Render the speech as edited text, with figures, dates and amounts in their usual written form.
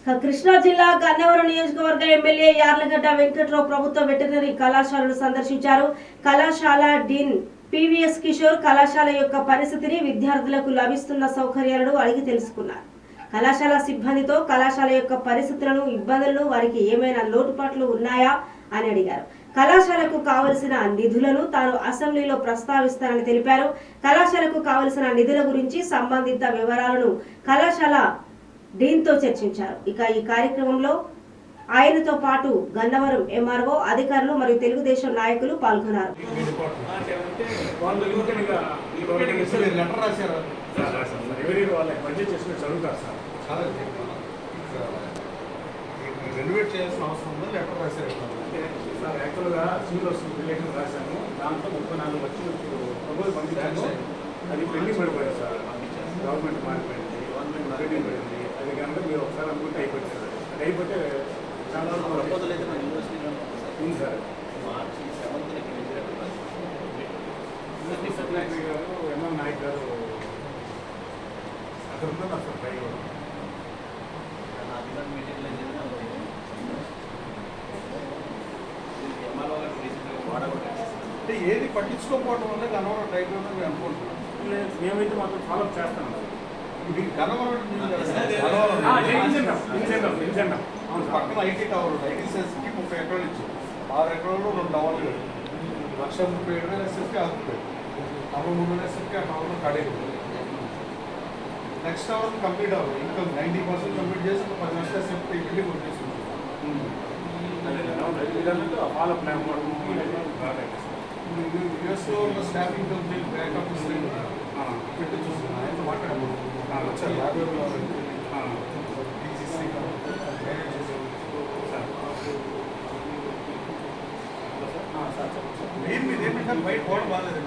కృష్ణా జిల్లా గన్నవరం నియోజకవర్గ ఎమ్మెల్యే యార్లగడ్డ వెంకట్రావు ప్రభుత్వ వెటర్నరీ కళాశాలను సందర్శించారు. కళాశాల డీన్ పివిఎస్ కిషోర్ కళాశాల యొక్క పరిస్థితిని, విద్యార్థులకు లభిస్తున్న సౌకర్యాలను అడిగి తెలుసుకున్నారు. కళాశాల సిబ్బందితో కళాశాల యొక్క పరిస్థితులను, ఇబ్బందులను, వారికి ఏమైనా లోటుపాట్లు ఉన్నాయా అని అడిగారు. కళాశాలకు కావలసిన నిధులను తాను అసెంబ్లీలో ప్రస్తావిస్తానని తెలిపారు. కళాశాలకు కావలసిన నిధుల గురించి సంబంధిత వివరాలను కళాశాల డీన్తో చర్చించారు. ఇక ఈ కార్యక్రమంలో ఆయనతో పాటు గన్నవరం ఎంఆర్ఓ అధికారులు మరియు తెలుగుదేశం నాయకులు పాల్గొన్నారు. రెనోవేట్ చేయాల్సిన అవసరం ఉందా? లెటర్ రాశారు సార్, యాక్చువల్గా సివిల్ రిలేషన్ రాశాము. దాంట్లో 34 లక్షలు ప్రపోజల్ పంపించాము. అది పెండింగ్ పడిపోయింది సార్. గవర్నమెంట్ మారిపోయింది, పెండింగ్ పడింది. అది కనుక మీరు ఒకసారి అనుకుంటే అయిపోయింది సార్. అది అయిపోతే చాలా ప్రపోజల్ అయితే మన యూనివర్సిటీలో ఉంది సార్. మార్చి 7th సెక్రటరీ గారు, ఎంఎం నాయక్ గారు అక్కడ ఉన్నారు సార్. పై మీటింగ్లో ఎంఆర్ఓ గారు వాడగొట్టారు. అంటే ఏది పట్టించుకోకపోవడం వల్ల గన్నవరం టైప్లో మేము అనుకుంటున్నాం. మేమైతే మాత్రం ఫాలో చేస్తాం సార్. మీకు గన్నవరం పక్కన ఐటీ టవర్, ఐటీ సెస్కి 30 ఎకరాలు ఇచ్చారు. 6 ఎకరాలు 2 టవర్లు, 1,37,000 ఎస్ఎఫ్కి ఆకుపోయారు. 63 ఎస్ఎఫ్కి ఆ టవర్లో కడేరు. నెక్స్ట్ టవర్ కంప్లీట్ అవ్వాలి. ఇంకా 90% కంప్లీట్ చేసి ఒక 10 లక్షల ఎస్ఎఫ్కి బిల్డింగ్ కొట్టేసుకుంటాం. ఫాలో ప్లాన్ యూఎస్లో ఉన్న స్టాఫింగ్ కంపెనీ బ్యాకప్ పెట్టి చూస్తున్నాను. ఆయన మాట్లాడాము వచ్చారు. 50 మెయిన్ మీద ఏంటంటే బయట పోవడం బాగాలేదు.